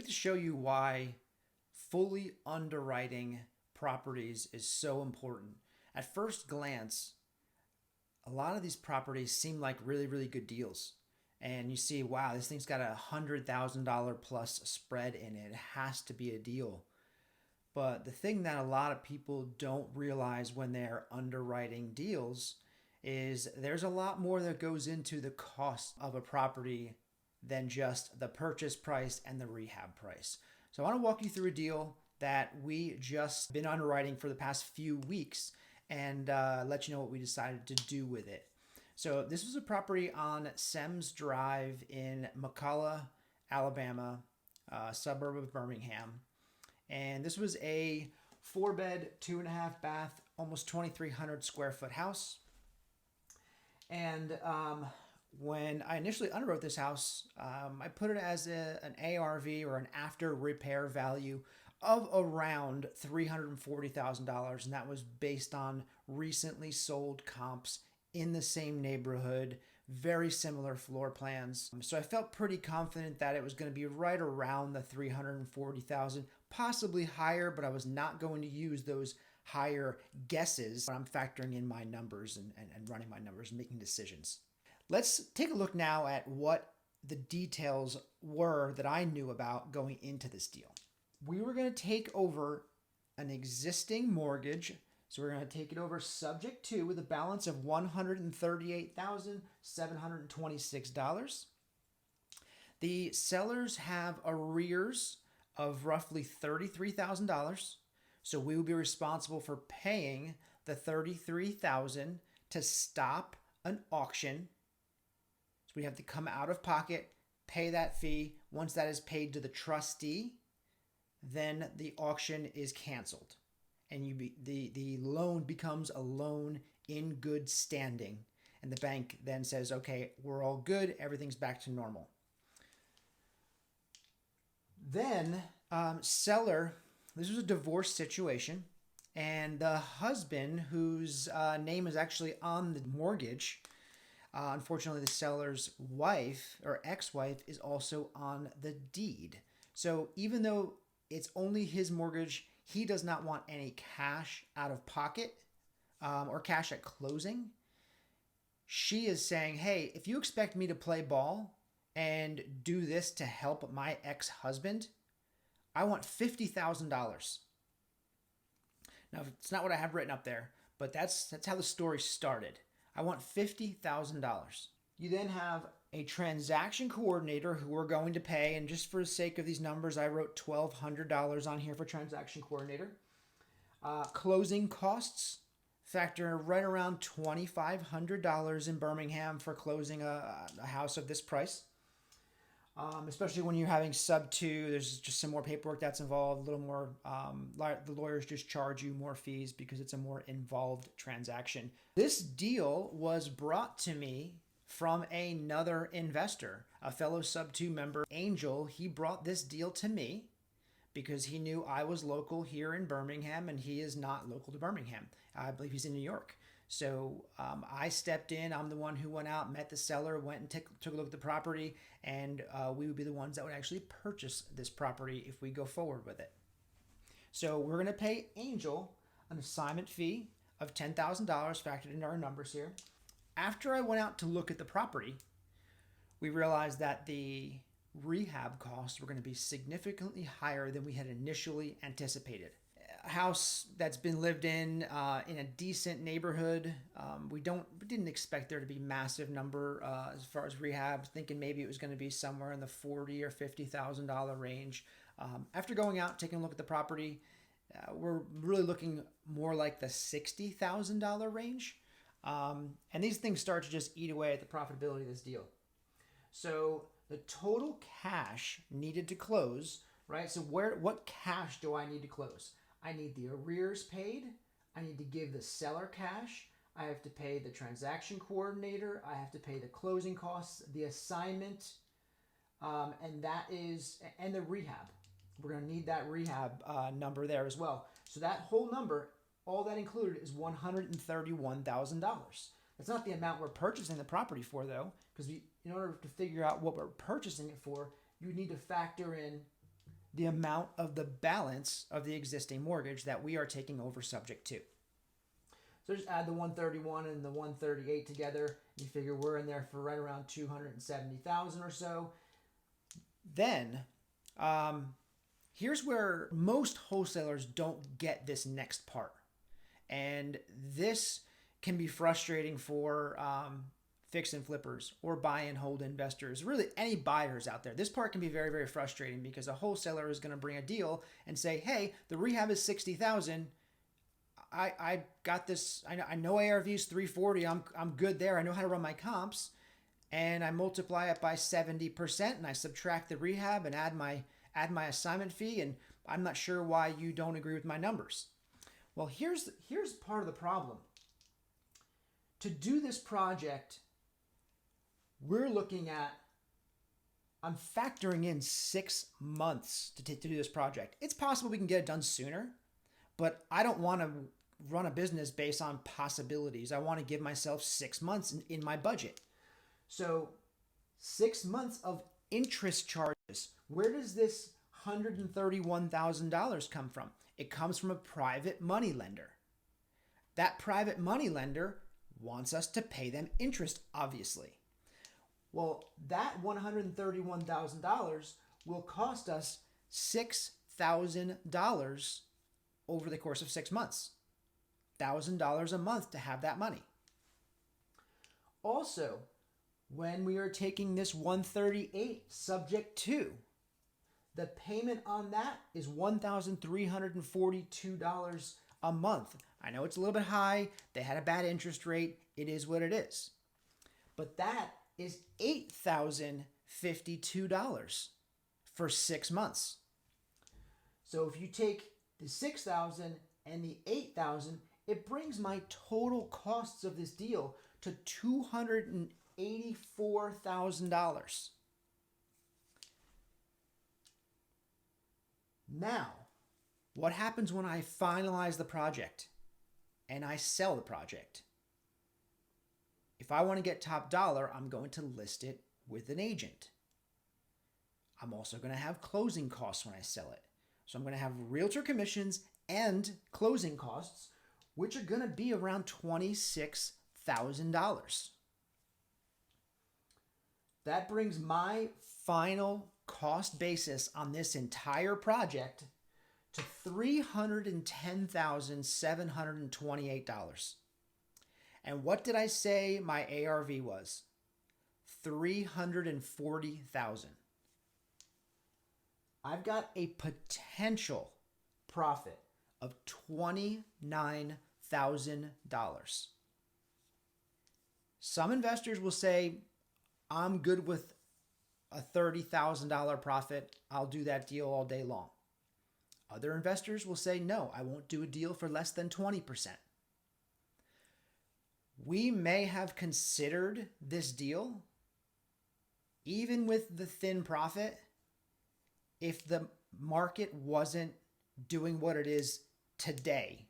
to show you why fully underwriting properties is so important. At first glance, a lot of these properties seem like really, really good deals. And you see, wow, this thing's got $100,000 plus spread in it. It has to be a deal. But the thing that a lot of people don't realize when they're underwriting deals is there's a lot more that goes into the cost of a property than just the purchase price and the rehab price. So I want to walk you through a deal that we just been underwriting for the past few weeks and let you know what we decided to do with it. So this was a property on Semmes Drive in McCalla, Alabama, suburb of Birmingham. And this was a 4-bed, 2.5 bath, almost 2,300 square foot house. And when I initially underwrote this house, I put it as an ARV or an after repair value of around $340,000. And that was based on recently sold comps in the same neighborhood, very similar floor plans. So I felt pretty confident that it was going to be right around the $340,000, possibly higher, but I was not going to use those higher guesses when I'm factoring in my numbers and running my numbers and making decisions. Let's take a look now at what the details were that I knew about going into this deal. We were going to take over an existing mortgage. So we're going to take it over subject to with a balance of $138,726. The sellers have arrears of roughly $33,000. So we will be responsible for paying the $33,000 to stop an auction. So we have to come out of pocket, pay that fee. Once that is paid to the trustee, then the auction is canceled. And the loan becomes a loan in good standing. And the bank then says, okay, we're all good. Everything's back to normal. Then seller, this was a divorce situation. And the husband, whose name is actually on the mortgage, unfortunately the seller's wife or ex-wife is also on the deed. So even though it's only his mortgage, he does not want any cash out of pocket or cash at closing. She is saying, hey, if you expect me to play ball and do this to help my ex-husband, I want $50,000. Now, it's not what I have written up there, but that's how the story started. I want $50,000. You then have a transaction coordinator who we're going to pay, and just for the sake of these numbers, I wrote $1,200 on here for transaction coordinator. Closing costs factor right around $2,500 in Birmingham for closing a house of this price. Especially when you're having sub 2, there's just some more paperwork that's involved, a little more, the lawyers just charge you more fees because it's a more involved transaction. This deal was brought to me from another investor, a fellow sub 2 member, Angel. He brought this deal to me because he knew I was local here in Birmingham and he is not local to Birmingham. I believe he's in New York. So I stepped in. I'm the one who went out, met the seller, went and took a look at the property, and we would be the ones that would actually purchase this property if we go forward with it. So we're going to pay Angel an assignment fee of $10,000 factored into our numbers here. After I went out to look at the property, we realized that the rehab costs were going to be significantly higher than we had initially anticipated. A house that's been lived in a decent neighborhood. We didn't expect there to be massive number as far as rehab, thinking maybe it was going to be somewhere in the $40,000 or $50,000 range. After going out, taking a look at the property, we're really looking more like the $60,000 range. And these things start to just eat away at the profitability of this deal. So the total cash needed to close, right? So what cash do I need to close? I need the arrears paid. I need to give the seller cash. I have to pay the transaction coordinator. I have to pay the closing costs, the assignment, and the rehab. We're going to need that rehab number there as well. So that whole number, all that included, is $131,000. That's not the amount we're purchasing the property for, though, because in order to figure out what we're purchasing it for, you need to factor in the amount of the balance of the existing mortgage that we are taking over subject to. So just add the 131 and the 138 together. You figure we're in there for right around 270,000 or so. Then here's where most wholesalers don't get this next part. And this can be frustrating for fix and flippers or buy and hold investors, really any buyers out there. This part can be very, very frustrating because a wholesaler is going to bring a deal and say, hey, the rehab is 60,000. I got this. I know ARV is 340. I'm good there. I know how to run my comps, and I multiply it by 70%, and I subtract the rehab and add my assignment fee. And I'm not sure why you don't agree with my numbers. Well, here's part of the problem. To do this project, we're looking at. I'm factoring in 6 months to do this project. It's possible we can get it done sooner, but I don't want to run a business based on possibilities. I want to give myself 6 months in my budget. So 6 months of interest charges. Where does this $131,000 come from? It comes from a private money lender. That private money lender wants us to pay them interest, obviously. Well, that $131,000 will cost us $6,000 over the course of 6 months. $1,000 a month to have that money. Also, when we are taking this 138 subject to, the payment on that is $1,342 a month. I know it's a little bit high. They had a bad interest rate. It is what it is. But that is $8,052 for 6 months. So if you take the $6,000 and the $8,000, it brings my total costs of this deal to $284,000. Now, what happens when I finalize the project and I sell the project? If I want to get top dollar, I'm going to list it with an agent. I'm also going to have closing costs when I sell it. So I'm going to have realtor commissions and closing costs, which are going to be around $26,000. That brings my final cost basis on this entire project to $310,728. And what did I say my ARV was? $340,000. I've got a potential profit of $29,000. Some investors will say, I'm good with a $30,000 profit. I'll do that deal all day long. Other investors will say, no, I won't do a deal for less than 20%. We may have considered this deal, even with the thin profit, if the market wasn't doing what it is today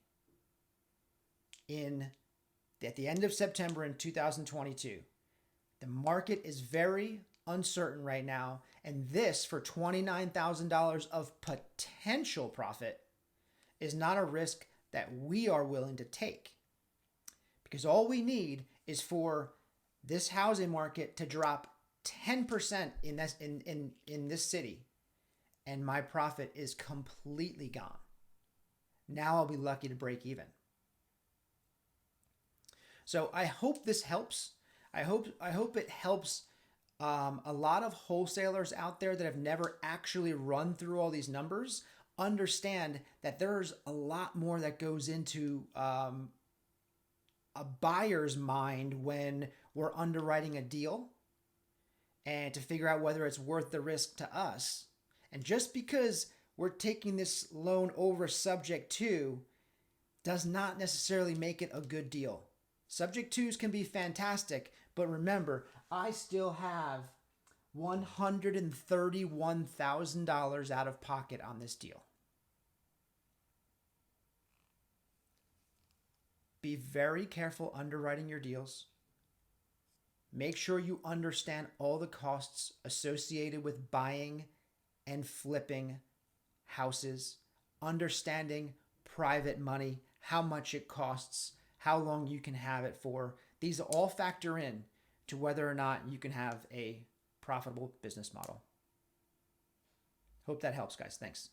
at the end of September in 2022. The market is very uncertain right now, and this for $29,000 of potential profit is not a risk that we are willing to take. Because all we need is for this housing market to drop 10% in this city, and my profit is completely gone. Now I'll be lucky to break even. So I hope this helps. I hope it helps a lot of wholesalers out there that have never actually run through all these numbers understand that there's a lot more that goes into a buyer's mind when we're underwriting a deal and to figure out whether it's worth the risk to us. And just because we're taking this loan over subject to does not necessarily make it a good deal. Subject twos can be fantastic, but remember, I still have $131,000 out of pocket on this deal. Be very careful underwriting your deals. Make sure you understand all the costs associated with buying and flipping houses, understanding private money, how much it costs, how long you can have it for. These all factor in to whether or not you can have a profitable business model. Hope that helps, guys. Thanks.